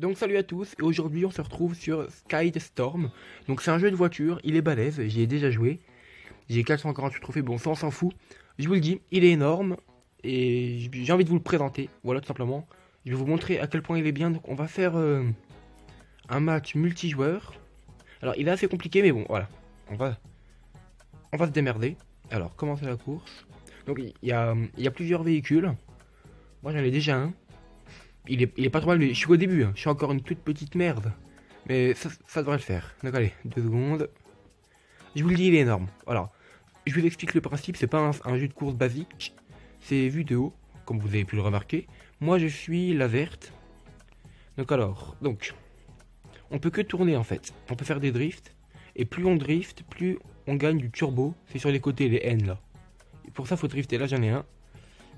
Donc salut à tous, et aujourd'hui on se retrouve sur Skystorm. Donc c'est un jeu de voiture, il est balèze, j'y ai déjà joué. J'ai 448 trophées, bon ça on s'en fout. Je vous le dis, il est énorme, et j'ai envie de vous le présenter, voilà tout simplement. Je vais vous montrer à quel point il est bien, donc on va faire un match multijoueur. Alors il est assez compliqué, mais bon voilà, on va, on va se démerder. Alors commencer la course. Donc il y a plusieurs véhicules, moi j'en ai déjà un. Il est pas trop mal, mais je suis au début, hein. Je suis encore une toute petite merde. Mais ça devrait le faire. Donc allez, 2 secondes. Je vous le dis, il est énorme. Alors, je vous explique le principe, c'est pas un jeu de course basique. C'est vu de haut, comme vous avez pu le remarquer. Moi je suis la verte. Donc, on peut que tourner en fait. On peut faire des drifts. Et plus on drift, plus on gagne du turbo. C'est sur les côtés, les N là. Et pour ça, faut drifter. Là j'en ai un.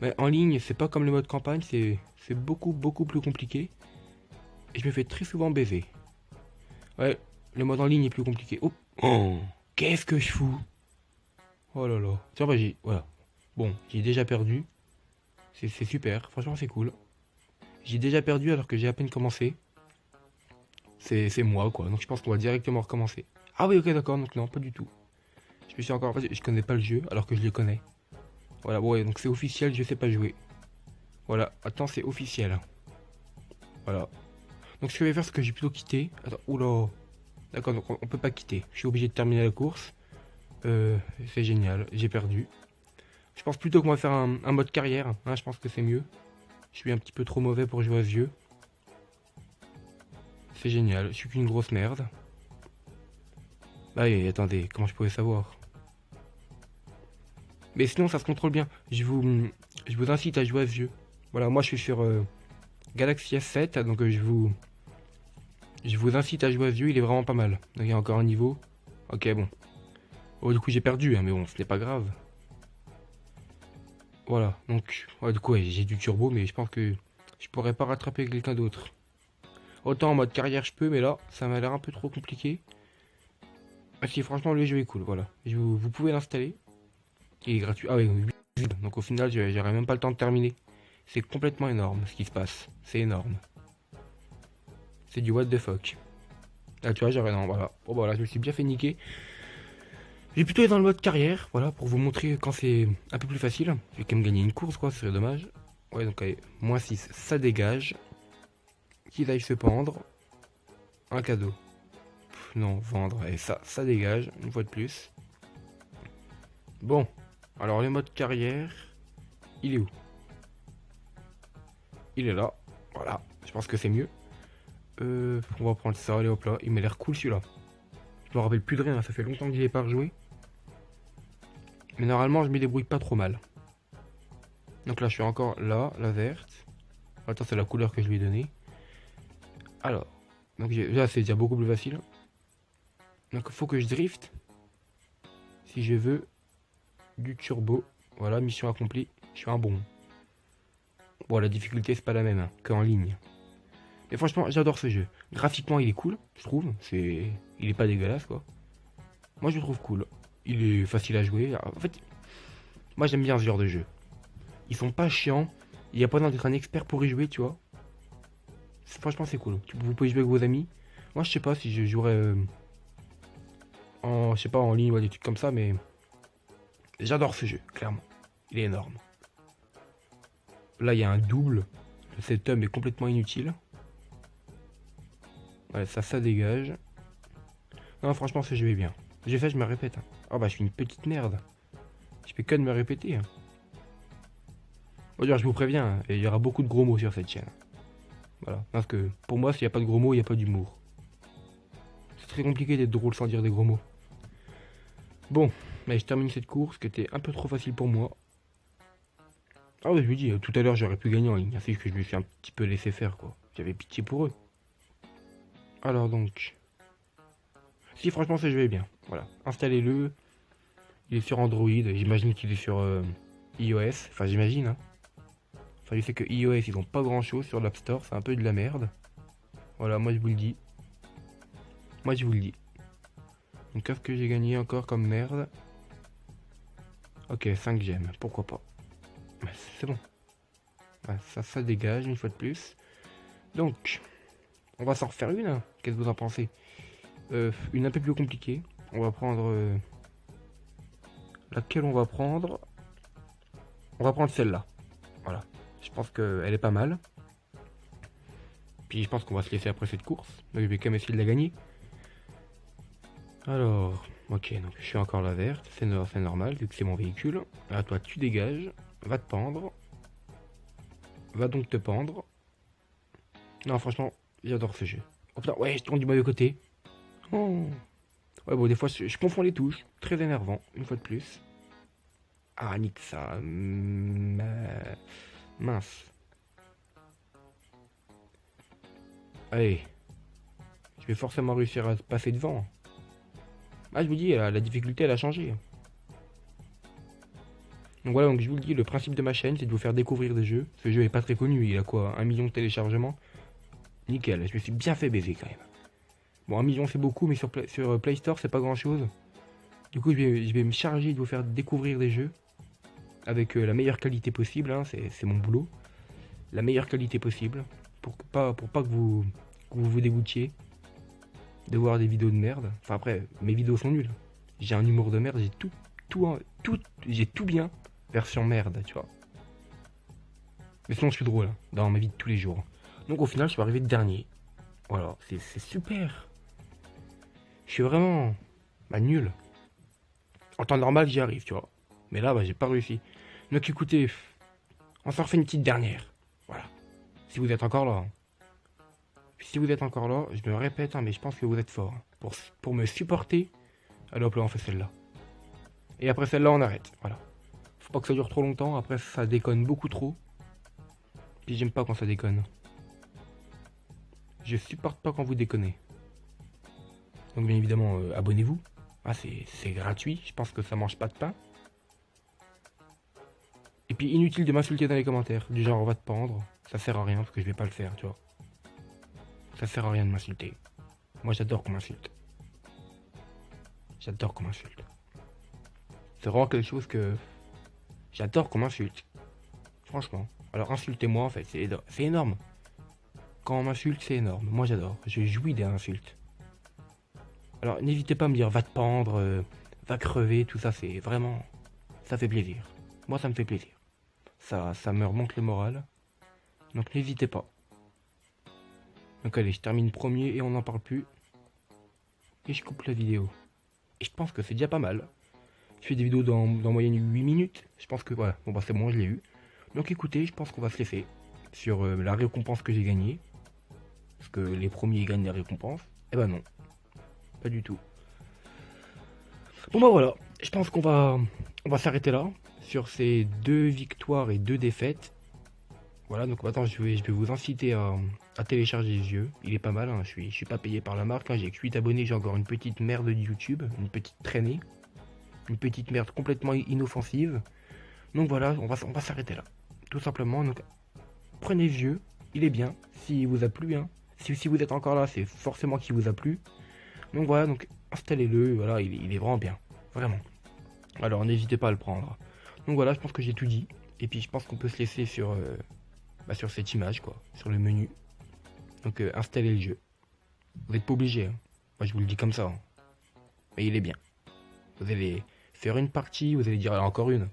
Mais en ligne, c'est pas comme le mode campagne, c'est beaucoup plus compliqué. Et je me fais très souvent baiser. Ouais, le mode en ligne est plus compliqué. Oh, oh, qu'est-ce que je fous? Oh là là. Tiens, bah voilà. Bon, j'ai déjà perdu. C'est super, franchement c'est cool. J'ai déjà perdu alors que j'ai à peine commencé. C'est moi quoi, donc je pense qu'on va directement recommencer. Ah oui, ok, d'accord, donc non, pas du tout. Je me suis encore... En fait, je connais pas le jeu alors que je le connais. Voilà, bon, ouais, donc c'est officiel, je sais pas jouer. Voilà, attends, c'est officiel. Voilà. Donc ce que je vais faire, c'est que j'ai plutôt quitté. Attends, oula. D'accord, donc on peut pas quitter. Je suis obligé de terminer la course. C'est génial, j'ai perdu. Je pense plutôt qu'on va faire un mode carrière. Hein, je pense que c'est mieux. Je suis un petit peu trop mauvais pour jouer à ce jeu. C'est génial, je suis qu'une grosse merde. Bah oui, attendez, comment je pouvais savoir? Mais sinon, ça se contrôle bien. Je vous incite à jouer à ce jeu. Voilà, moi je suis sur Galaxy S7, donc je vous incite à jouer à ce jeu, il est vraiment pas mal. Donc il y a encore un niveau. Ok, bon. Oh, du coup j'ai perdu, hein, mais bon, ce n'est pas grave. Voilà, donc, ouais, du coup, ouais, j'ai du turbo, mais je pense que je pourrais pas rattraper quelqu'un d'autre. Autant en mode carrière je peux, mais là, ça m'a l'air un peu trop compliqué. Ah si, franchement, le jeu est cool, voilà. Vous pouvez l'installer. Il est gratuit. Ah oui, 8 gigs. Donc au final, j'aurai même pas le temps de terminer. C'est complètement énorme ce qui se passe. C'est énorme. C'est du what the fuck. Là, tu vois, j'aurais... Non, voilà. Bon, voilà, je me suis bien fait niquer. J'ai plutôt été dans le mode carrière, voilà, pour vous montrer quand c'est un peu plus facile. Je vais quand même gagner une course, quoi, ce serait dommage. Ouais, donc allez, -6, ça dégage. Qu'ils aillent se pendre. Un cadeau. Non, vendre. Et ça dégage, une fois de plus. Bon, alors le mode carrière, il est où? Il est là, voilà, je pense que c'est mieux. On va prendre ça, allez hop là, il m'a l'air cool celui-là. Je me rappelle plus de rien, ça fait longtemps que j'y ai pas rejoué. Mais normalement, je me débrouille pas trop mal. Donc là, je suis encore là, la verte. Attends, c'est la couleur que je lui ai donnée. Alors, donc là, c'est déjà beaucoup plus facile. Donc, il faut que je drift. Si je veux du turbo. Voilà, mission accomplie. Je suis un bon. Bon, la difficulté, c'est pas la même hein, qu'en ligne. Mais franchement, j'adore ce jeu. Graphiquement, il est cool, je trouve. Il est pas dégueulasse, quoi. Moi, je le trouve cool. Il est facile à jouer. En fait, moi, j'aime bien ce genre de jeu. Ils sont pas chiants. Il n'y a pas besoin d'être un expert pour y jouer, tu vois. Franchement, c'est cool. Vous pouvez jouer avec vos amis. Moi, je sais pas si je jouerais je sais pas, en ligne ou des trucs comme ça, mais j'adore ce jeu, clairement. Il est énorme. Là, il y a un double. Cet homme est complètement inutile. Ouais, ça dégage. Non, franchement, ce jeu est bien. J'ai fait, je me répète. Hein. Oh bah, je suis une petite merde. Je fais que de me répéter. Hein. Bon, d'ailleurs, je vous préviens, hein, il y aura beaucoup de gros mots sur cette chaîne. Voilà. Parce que pour moi, s'il n'y a pas de gros mots, il n'y a pas d'humour. C'est très compliqué d'être drôle sans dire des gros mots. Bon, mais je termine cette course qui était un peu trop facile pour moi. Ah ouais, je lui dis, tout à l'heure j'aurais pu gagner en ligne. C'est que je me suis un petit peu laissé faire, quoi. J'avais pitié pour eux. Alors donc... Si, franchement, ce jeu est bien. Voilà, installez-le. Il est sur Android. J'imagine qu'il est sur iOS. Enfin, j'imagine, hein. Enfin, je sais que iOS, ils ont pas grand-chose sur l'App Store. C'est un peu de la merde. Voilà, moi, je vous le dis. Moi, je vous le dis. Donc, qu'est-ce que j'ai gagné encore comme merde? Ok, 5 gemmes. Pourquoi pas? C'est bon. Ouais, ça dégage une fois de plus. Donc, On va s'en refaire une, hein. Qu'est-ce que vous en pensez? Une un peu plus compliquée. On va prendre... laquelle on va prendre? On va prendre celle-là. Voilà. Je pense qu'elle est pas mal. Puis je pense qu'on va se laisser après cette course. Donc je vais quand même essayer de la gagner. Alors, ok, donc je suis encore la verte. C'est normal, vu que c'est mon véhicule. À toi, tu dégages. Va te pendre. Va donc te pendre. Non, franchement, j'adore ce jeu. Oh putain, ouais, je tourne du mauvais côté. Oh. Ouais, bon, des fois, je confonds les touches. Très énervant, une fois de plus. Ah, nique ça. Mince. Allez. Je vais forcément réussir à passer devant. Ah, je vous dis, la difficulté, elle a changé. Donc voilà, donc je vous le dis, le principe de ma chaîne, c'est de vous faire découvrir des jeux. Ce jeu est pas très connu, il a quoi, 1 million de téléchargements. Nickel, je me suis bien fait baiser quand même. Bon, 1 million c'est beaucoup, mais sur Play Store, c'est pas grand chose. Du coup, je vais me charger de vous faire découvrir des jeux avec la meilleure qualité possible, hein, c'est mon boulot. La meilleure qualité possible, pour pas que vous dégoûtiez de voir des vidéos de merde. Enfin après, mes vidéos sont nulles. J'ai un humour de merde, j'ai tout bien, version merde, tu vois. Mais sinon, je suis drôle, hein, dans ma vie de tous les jours. Donc au final, je suis arrivé dernier. Voilà, c'est super. Je suis vraiment nul. En temps normal, j'y arrive, tu vois. Mais là, j'ai pas réussi. Donc écoutez, on s'en refait une petite dernière. Voilà. Si vous êtes encore là. Hein. Si vous êtes encore là, je me répète, hein, mais je pense que vous êtes fort. Hein. Pour me supporter, allez hop là, on fait celle-là. Et après celle-là, on arrête. Voilà. Faut pas que ça dure trop longtemps, après ça déconne beaucoup trop. Puis j'aime pas quand ça déconne. Je supporte pas quand vous déconnez. Donc bien évidemment, abonnez-vous. Ah, c'est gratuit, je pense que ça mange pas de pain. Et puis inutile de m'insulter dans les commentaires, du genre on va te pendre, ça sert à rien parce que je vais pas le faire, tu vois. Ça sert à rien de m'insulter. Moi j'adore qu'on m'insulte. J'adore qu'on m'insulte. C'est vraiment quelque chose que j'adore qu'on m'insulte. Franchement. Alors insultez-moi en fait, c'est énorme. Quand on m'insulte, c'est énorme. Moi j'adore, je jouis des insultes. Alors n'hésitez pas à me dire va te pendre, va crever, tout ça, c'est vraiment... Ça fait plaisir. Moi ça me fait plaisir. Ça me remonte le moral. Donc n'hésitez pas. Donc allez, je termine premier et on n'en parle plus. Et je coupe la vidéo. Et je pense que c'est déjà pas mal. Je fais des vidéos dans moyenne 8 minutes. Je pense que voilà, bon bah c'est bon, je l'ai eu. Donc écoutez, je pense qu'on va se laisser sur la récompense que j'ai gagnée. Parce que les premiers gagnent la récompense. Eh ben non, pas du tout. Bon bah voilà, je pense qu'on va s'arrêter là. Sur ces 2 victoires et 2 défaites. Voilà, donc maintenant je vais vous inciter à télécharger le jeu. Il est pas mal, hein. Je suis pas payé par la marque, hein. J'ai que 8 abonnés, j'ai encore une petite merde de YouTube, une petite traînée. Une petite merde complètement inoffensive. Donc voilà, on va s'arrêter là. Tout simplement, donc prenez le jeu, il est bien, s'il vous a plu. Hein. Si vous êtes encore là, c'est forcément qu'il vous a plu. Donc voilà, donc installez-le, voilà, il est vraiment bien. Vraiment. Alors n'hésitez pas à le prendre. Donc voilà, je pense que j'ai tout dit. Et puis je pense qu'on peut se laisser sur... sur cette image quoi, sur le menu. Donc installez le jeu. Vous n'êtes pas obligé, hein. Moi je vous le dis comme ça. Hein. Mais il est bien. Vous allez faire une partie, vous allez dire encore une,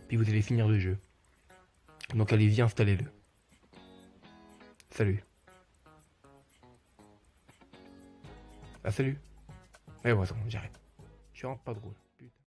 puis vous allez finir le jeu. Donc allez-y, installez-le. Salut. Ah salut. Ouais, bon, j'arrête. Je suis vraiment pas drôle.